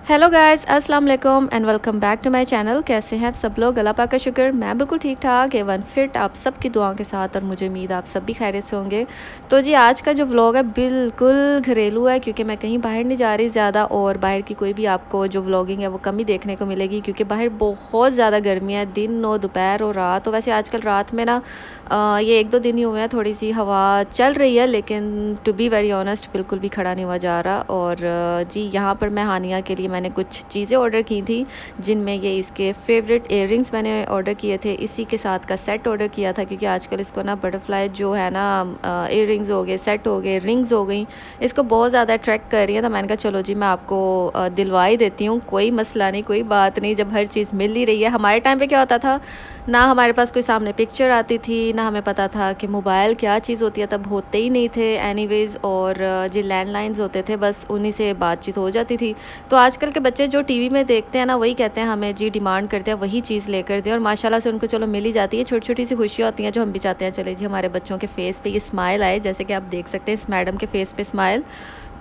Hello guys, अस्सलाम वालेकुम and welcome back to my channel. कैसे हैं आप सब लोग? अल्लाह पाक का शुक्र, मैं बिल्कुल ठीक ठाक एवन फिट आप सब की दुआओं के साथ, और मुझे उम्मीद आप सब भी खैरियत से होंगे। तो जी आज का जो व्लॉग है बिल्कुल घरेलू है, क्योंकि मैं कहीं बाहर नहीं जा रही ज़्यादा, और बाहर की कोई भी आपको जो व्लॉगिंग है वो कम ही देखने को मिलेगी, क्योंकि बाहर बहुत ज़्यादा गर्मी है, दिन हो दोपहर हो रात। तो वैसे आजकल रात में ना ये 1-2 दिन ही हुए हैं थोड़ी सी हवा चल रही है, लेकिन टू बी वेरी ऑनेस्ट बिल्कुल भी खड़ा नहीं हुआ जा रहा। और जी यहाँ पर मैं हानिया के लिए मैंने कुछ चीज़ें ऑर्डर की थी, जिनमें ये इसके फेवरेट इयररिंग्स मैंने ऑर्डर किए थे, इसी के साथ का सेट ऑर्डर किया था, क्योंकि आजकल इसको ना बटरफ्लाई जो है ना इयररिंग्स हो गए, सेट हो गए, रिंग्स हो गई, इसको बहुत ज़्यादा अट्रैक्ट कर रही है। तो मैंने कहा चलो जी मैं आपको दिलवा ही देती हूँ, कोई मसला नहीं, कोई बात नहीं। जब हर चीज़ मिल ही रही है। हमारे टाइम पे क्या होता था ना, हमारे पास कोई सामने पिक्चर आती थी, ना हमें पता था कि मोबाइल क्या चीज़ होती है, तब होते ही नहीं थे एनीवेज़। और जो लैंडलाइंस होते थे बस उन्हीं से बातचीत हो जाती थी। तो आजकल के बच्चे जो टीवी में देखते हैं ना, वही कहते हैं हमें जी, डिमांड करते हैं वही चीज़ लेकर दें, और माशाल्लाह से उनको चलो मिल ही जाती है। छोटी छोटी सी खुशियाँ होती हैं जो हम भी चाहते हैं चले जी हमारे बच्चों के फेस पे ये स्माइल आए, जैसे कि आप देख सकते हैं इस मैडम के फेस पे स्माइल।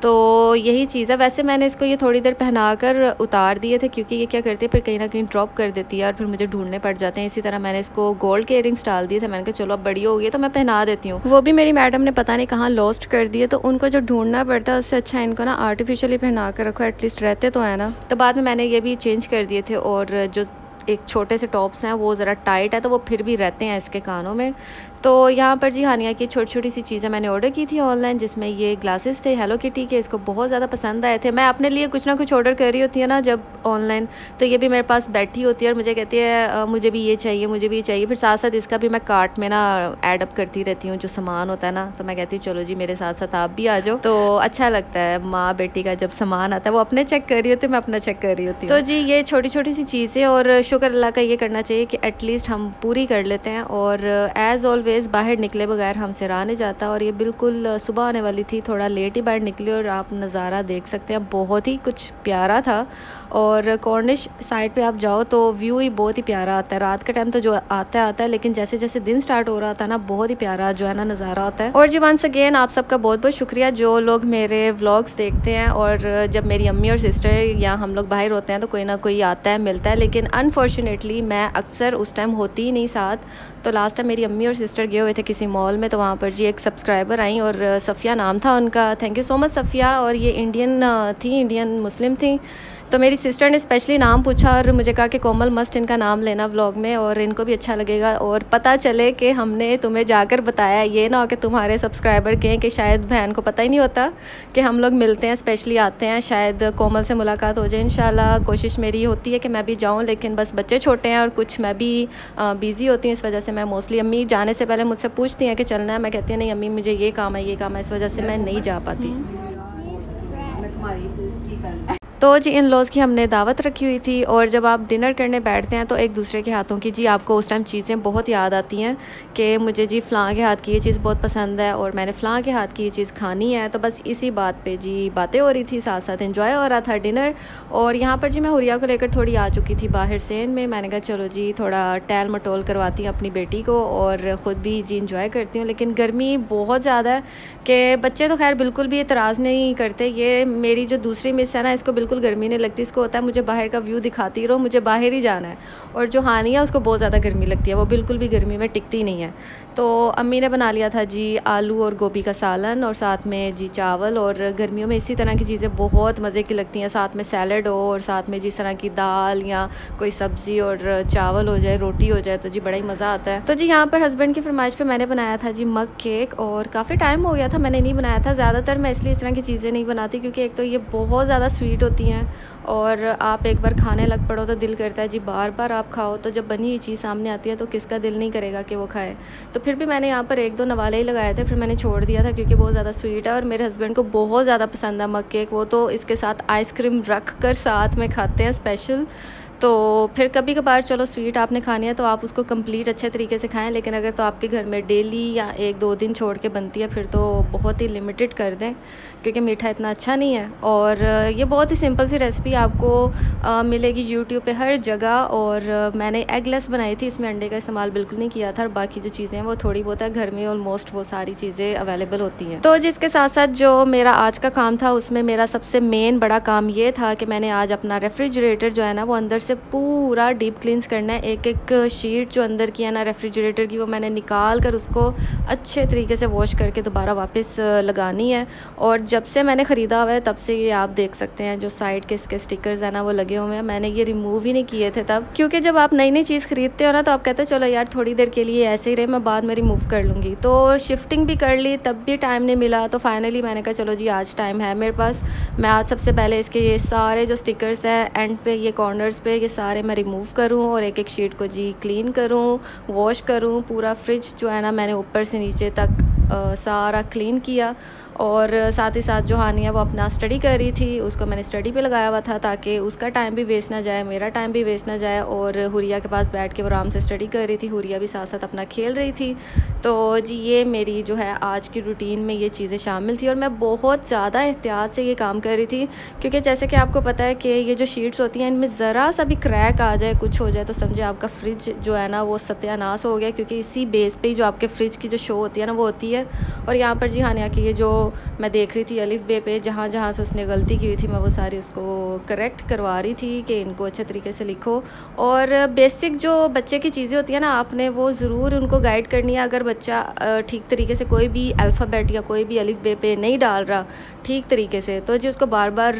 तो यही चीज़ है। वैसे मैंने इसको ये थोड़ी देर पहना कर उतार दिए थे, क्योंकि ये क्या करती है फिर कहीं ना कहीं ड्रॉप कर देती है और फिर मुझे ढूंढने पड़ जाते हैं। इसी तरह मैंने इसको गोल्ड के इयररिंग्स डाल दिए थे। मैंने कहा चलो अब बड़ी हो गई है तो मैं पहना देती हूँ। वो भी मेरी मैडम ने पता नहीं कहाँ लॉस्ट कर दिए, तो उनको जो ढूंढना पड़ता है उससे अच्छा इनको ना आर्टिफिशियली पहना कर रखो, एटलीस्ट रहते तो है ना। तो बाद में मैंने ये भी चेंज कर दिए थे, और जो एक छोटे से टॉप्स हैं वो ज़रा टाइट है, तो वो फिर भी रहते हैं इसके कानों में। तो यहाँ पर जी हानिया की छोटी छोटी सी चीज़ें मैंने ऑर्डर की थी ऑनलाइन, जिसमें ये ग्लासेस थे हेलो किटी के, इसको बहुत ज़्यादा पसंद आए थे। मैं अपने लिए कुछ ना कुछ ऑर्डर कर रही होती है ना जब ऑनलाइन, तो ये भी मेरे पास बैठी होती है और मुझे कहती है मुझे भी ये चाहिए, मुझे भी ये चाहिए। फिर साथ साथ इसका भी मैं कार्ट में ना ऐड अप करती रहती हूँ जो सामान होता है ना। तो मैं कहती हूँ चलो जी मेरे साथ साथ आप भी आ जाओ। तो अच्छा लगता है माँ बेटी का जब सामान आता है, वो अपने चेक कर रही होती है, मैं अपना चेक कर रही होती हूँ। तो जी ये छोटी छोटी सी चीज़ें, और शुक्र अल्लाह का ये करना चाहिए कि एटलीस्ट हम पूरी कर लेते हैं। और एज़ ऑलवेज़ बाहर निकले बगैर हमसे रहा नहीं जाता, और ये बिल्कुल सुबह आने वाली थी, थोड़ा लेट ही बाहर निकली, और आप नज़ारा देख सकते हैं बहुत ही कुछ प्यारा था। और कॉर्निश साइड पे आप जाओ तो व्यू ही बहुत ही प्यारा आता है। रात के टाइम तो जो आता है, लेकिन जैसे जैसे दिन स्टार्ट हो रहा था ना, बहुत ही प्यारा जो है ना नज़ारा आता है। और जी वंस अगेन आप सबका बहुत बहुत शुक्रिया जो लोग मेरे व्लॉग्स देखते हैं। और जब मेरी अम्मी और सिस्टर या हम लोग बाहर होते हैं तो कोई ना कोई आता है मिलता है, लेकिन अनफॉर्चुनेटली मैं अक्सर उस टाइम होती ही नहीं साथ। तो लास्ट टाइम मेरी अम्मी और सिस्टर गए हुए थे किसी मॉल में, तो वहाँ पर जी एक सब्सक्राइबर आई, और सफ़िया नाम था उनका। Thank you so much Safiya. और ये इंडियन थी, इंडियन मुस्लिम थी। तो मेरी सिस्टर ने स्पेशली नाम पूछा और मुझे कहा कि कोमल मस्ट इनका नाम लेना व्लॉग में, और इनको भी अच्छा लगेगा और पता चले कि हमने तुम्हें जाकर बताया। ये ना हो कि तुम्हारे सब्सक्राइबर कहें कि शायद बहन को पता ही नहीं होता कि हम लोग मिलते हैं, स्पेशली आते हैं, शायद कोमल से मुलाकात हो जाए इंशाल्लाह। कोशिश मेरी होती है कि मैं भी जाऊँ, लेकिन बस बच्चे छोटे हैं और कुछ मैं भी बिज़ी होती हूँ, इस वजह से मैं मोस्टली, अम्मी जाने से पहले मुझसे पूछती हैं कि चलना है, मैं कहती हूँ नहीं अम्मी मुझे ये काम है, ये काम है, इस वजह से मैं नहीं जा पाती। तो जी इन लॉज की हमने दावत रखी हुई थी, और जब आप डिनर करने बैठते हैं तो एक दूसरे के हाथों की जी आपको उस टाइम चीज़ें बहुत याद आती हैं कि मुझे जी फ़लाँ के हाथ की ये चीज़ बहुत पसंद है और मैंने फ़लाँ के हाथ की ये चीज़ खानी है। तो बस इसी बात पे जी बातें हो रही थी, साथ साथ एंजॉय हो रहा था डिनर। और यहाँ पर जी मैं हुरिया को लेकर थोड़ी आ चुकी थी बाहर सेन में। मैंने कहा चलो जी थोड़ा टहल मटोल करवाती हूँ अपनी बेटी को, और ख़ुद भी जी इंजॉय करती हूँ। लेकिन गर्मी बहुत ज़्यादा है कि बच्चे तो खैर बिल्कुल भी एतराज़ नहीं करते। ये मेरी जो दूसरी मिस है ना, इसको बिल्कुल गर्मी नहीं लगती, इसको होता है मुझे बाहर का व्यू दिखाती रहो, मुझे बाहर ही जाना है। और जो हानिया उसको बहुत ज़्यादा गर्मी लगती है, वो बिल्कुल भी गर्मी में टिकती नहीं है। तो अम्मी ने बना लिया था जी आलू और गोभी का सालन, और साथ में जी चावल। और गर्मियों में इसी तरह की चीज़ें बहुत मज़े की लगती हैं, साथ में सैलड हो और साथ में जिस तरह की दाल या कोई सब्ज़ी और चावल हो जाए, रोटी हो जाए, तो जी बड़ा ही मज़ा आता है। तो जी यहाँ पर हस्बैंड की फरमाइश पे मैंने बनाया था जी मग केक, और काफ़ी टाइम हो गया था मैंने नहीं बनाया था। ज़्यादातर मैं इसलिए इस तरह की चीज़ें नहीं बनाती क्योंकि एक तो ये बहुत ज़्यादा स्वीट होती हैं, और आप एक बार खाने लग पड़ो तो दिल करता है जी बार बार आप खाओ। तो जब बनी हुई चीज़ सामने आती है तो किसका दिल नहीं करेगा कि वो खाए। तो फिर भी मैंने यहाँ पर 1-2 नवाले ही लगाए थे, फिर मैंने छोड़ दिया था क्योंकि बहुत ज़्यादा स्वीट है। और मेरे हस्बैंड को बहुत ज़्यादा पसंद है मग केक, वो तो इसके साथ आइसक्रीम रख कर साथ में खाते हैं स्पेशल। तो फिर कभी कभार चलो स्वीट आपने खानी है तो आप उसको कंप्लीट अच्छे तरीके से खाएं, लेकिन अगर तो आपके घर में डेली या 1-2 दिन छोड़ के बनती है फिर तो बहुत ही लिमिटेड कर दें, क्योंकि मीठा इतना अच्छा नहीं है। और ये बहुत ही सिंपल सी रेसिपी आपको मिलेगी यूट्यूब पे हर जगह। और मैंने एगलेस बनाई थी, इसमें अंडे का इस्तेमाल बिल्कुल नहीं किया था, और बाकी जो चीज़ें हैं वो थोड़ी बहुत है, घर में ऑलमोस्ट वो सारी चीज़ें अवेलेबल होती हैं। तो जिसके साथ साथ जो मेरा आज का काम था उसमें मेरा सबसे मेन बड़ा काम ये था कि मैंने आज अपना रेफ्रिजरेटर जो है ना वो अंदर से पूरा डीप क्लींस करना है। एक एक शीट जो अंदर की है ना रेफ्रिजरेटर की, वो मैंने निकाल कर उसको अच्छे तरीके से वॉश करके दोबारा वापस लगानी है। और जब से मैंने ख़रीदा हुआ है तब से ये आप देख सकते हैं जो साइड के इसके स्टिकर्स हैं ना वो लगे हुए हैं, मैंने ये रिमूव ही नहीं किए थे तब, क्योंकि जब आप नई नई चीज़ ख़रीदते हो ना तो आप कहते हो चलो यार थोड़ी देर के लिए ऐसे ही रहे, मैं बाद में रिमूव कर लूँगी। तो शिफ्टिंग भी कर ली तब भी टाइम नहीं मिला, तो फाइनली मैंने कहा चलो जी आज टाइम है मेरे पास, मैं आज सबसे पहले इसके ये सारे जो स्टिकर्स हैं एंड पे ये कॉर्नर्स पे ये सारे मैं रिमूव करूं और एक एक शीट को जी क्लीन करूं, वॉश करूं। पूरा फ्रिज जो है ना मैंने ऊपर से नीचे तक सारा क्लीन किया। और साथ ही साथ जो हानिया वो अपना स्टडी कर रही थी, उसको मैंने स्टडी पे लगाया हुआ था ताकि उसका टाइम भी वेस्ट ना जाए, मेरा टाइम भी वेस्ट ना जाए। और हुरिया के पास बैठ के वो आराम से स्टडी कर रही थी, हुरिया भी साथ साथ अपना खेल रही थी। तो जी ये मेरी जो है आज की रूटीन में ये चीज़ें शामिल थी, और मैं बहुत ज़्यादा एहतियात से ये काम कर रही थी, क्योंकि जैसे कि आपको पता है कि ये जो शीट्स होती हैं इनमें ज़रा सा भी क्रैक आ जाए, कुछ हो जाए तो समझे आपका फ्रिज जो है ना वो सत्यानाश हो गया, क्योंकि इसी बेस पे ही जो आपके फ्रिज की जो शो होती है ना वो होती है। और यहाँ पर जी हानिया की ये जो मैं देख रही थी अलिफ बे पे जहाँ जहाँ से उसने गलती की हुई थी मैं वो सारी उसको करेक्ट करवा रही थी कि इनको अच्छे तरीके से लिखो। और बेसिक जो बच्चे की चीज़ें होती हैं ना आपने वो ज़रूर उनको गाइड करनी है। अगर बच्चा ठीक तरीके से कोई भी अल्फ़ाबेट या कोई भी अलिफ बे पे नहीं डाल रहा ठीक तरीके से, तो जी उसको बार बार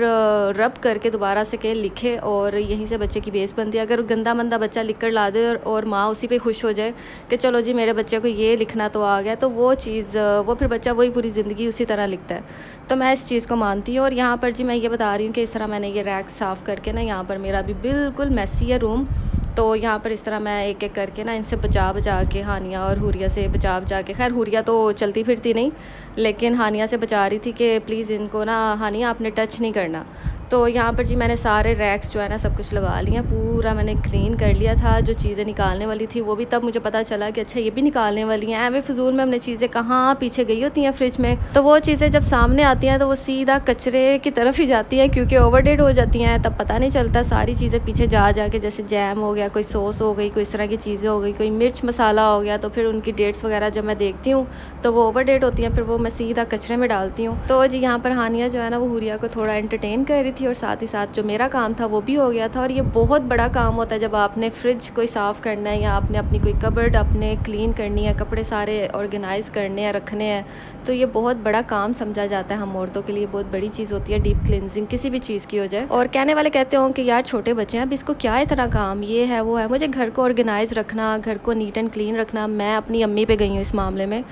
रब करके दोबारा से के लिखे, और यहीं से बच्चे की बेस बनती है। अगर गंदा मंदा बच्चा लिख कर ला दे और माँ उसी पे खुश हो जाए कि चलो जी मेरे बच्चे को ये लिखना तो आ गया, तो वो चीज़ वो फिर बच्चा वही पूरी ज़िंदगी उसी तरह लिखता है। तो मैं इस चीज़ को मानती हूँ। और यहाँ पर जी मैं ये बता रही हूँ कि इस तरह मैंने ये रैक साफ़ करके ना, यहाँ पर मेरा अभी बिल्कुल मैसी है रूम, तो यहाँ पर इस तरह मैं एक एक करके ना इनसे बचा के हानिया और हुरिया से बचा के, खैर हुरिया तो चलती फिरती नहीं लेकिन हानिया से बचा रही थी कि प्लीज़ इनको ना हानिया आपने टच नहीं करना। तो यहाँ पर जी मैंने सारे रैक्स जो है ना सब कुछ लगा लिया, पूरा मैंने क्लीन कर लिया था। जो चीज़ें निकालने वाली थी वो भी तब मुझे पता चला कि अच्छा ये भी निकालने वाली हैं। एवं फिजूल में हमने चीज़ें कहाँ पीछे गई होती हैं फ्रिज में, तो वो चीज़ें जब सामने आती हैं तो वो सीधा कचरे की तरफ ही जाती हैं, क्योंकि ओवरडेट हो जाती हैं, तब पता नहीं चलता। सारी चीज़ें पीछे जा के जैसे जैम हो गया, कोई सॉस हो गई, कोई इस तरह की चीज़ें हो गई, कोई मिर्च मसाला हो गया, तो फिर उनकी डेट्स वगैरह जब मैं देखती हूँ तो वो ओवरडेट होती हैं, फिर वो मैं सीधा कचरे में डालती हूँ। तो जी यहाँ पर हानिया जो है ना वो हुरिया को थोड़ा एंटरटेन कर रही थी, और साथ ही साथ जो मेरा काम था वो भी हो गया था। और ये बहुत बड़ा काम होता है जब आपने फ्रिज कोई साफ़ करना है या आपने अपनी कोई कबर्ड अपने क्लीन करनी है, कपड़े सारे ऑर्गेनाइज़ करने हैं, रखने हैं, तो ये बहुत बड़ा काम समझा जाता है। हम औरतों के लिए बहुत बड़ी चीज़ होती है डीप क्लिनजिंग, किसी भी चीज़ की हो जाए। और कहने वाले कहते हों कि यार छोटे बच्चे हैं अब इसको क्या इतना काम, ये है वो है। मुझे घर को ऑर्गेनाइज़ रखना, घर को नीट एंड क्लीन रखना, मैं अपनी अम्मी पे गई हूँ इस मामले में,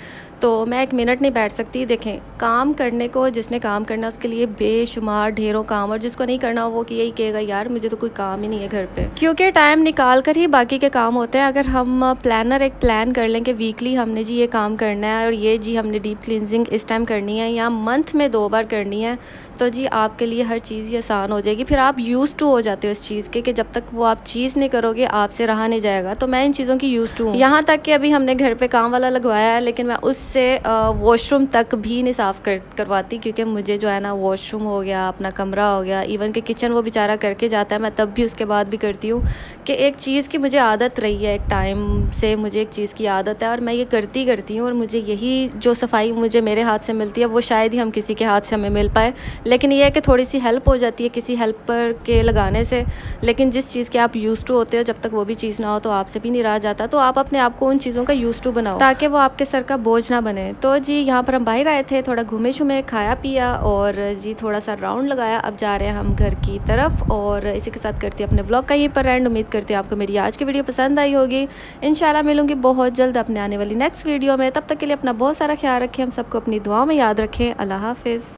तो मैं 1 मिनट नहीं बैठ सकती। देखें काम करने को जिसने काम करना उसके लिए बेशुमार ढेरों काम, और जिसको नहीं करना वो कि यही कहेगा यार मुझे तो कोई काम ही नहीं है घर पे, क्योंकि टाइम निकाल कर ही बाकी के काम होते हैं। अगर हम प्लानर एक प्लान कर लें कि वीकली हमने जी ये काम करना है और ये जी हमने डीप क्लींजिंग इस टाइम करनी है या मंथ में 2 बार करनी है, तो जी आपके लिए हर चीज़ ही आसान हो जाएगी। फिर आप यूज़ टू हो जाते हो इस चीज़ के कि जब तक वो आप चीज़ नहीं करोगे आपसे रहा नहीं जाएगा। तो मैं इन चीज़ों की यूज़ टू हूँ, यहाँ तक कि अभी हमने घर पे काम वाला लगवाया है, लेकिन मैं उससे वॉशरूम तक भी नहीं साफ़ करवाती, क्योंकि मुझे जो है ना वॉशरूम हो गया, अपना कमरा हो गया, इवन कि किचन वो बेचारा करके जाता है, मैं तब भी उसके बाद भी करती हूँ कि एक चीज़ की मुझे आदत रही है, एक टाइम से मुझे एक चीज़ की आदत है और मैं ये करती हूँ। और मुझे यही जो सफाई मुझे मेरे हाथ से मिलती है वो शायद ही हम किसी के हाथ से हमें मिल पाए, लेकिन ये है कि थोड़ी सी हेल्प हो जाती है किसी हेल्पर के लगाने से। लेकिन जिस चीज़ के आप यूज़ टू होते हो जब तक वो भी चीज़ ना हो तो आपसे भी नहीं रहा जाता, तो आप अपने आप को उन चीज़ों का यूज़ टू बनाओ ताकि वो आपके सर का बोझ ना बने। तो जी यहाँ पर हम बाहर आए थे, थोड़ा घूमे शुमे, खाया पिया और जी थोड़ा सा राउंड लगाया। अब जा रहे हैं हम घर की तरफ और इसी के साथ करती है अपने ब्लॉग का यहीं पर एंड। उम्मीद करती है आपको मेरी आज की वीडियो पसंद आई होगी। इंशाल्लाह मिलूंगी बहुत जल्द अपने आने वाली नेक्स्ट वीडियो में। तब तक के लिए अपना बहुत सारा ख्याल रखें, हम सबको अपनी दुआओं में याद रखें। अल्लाह हाफिज़।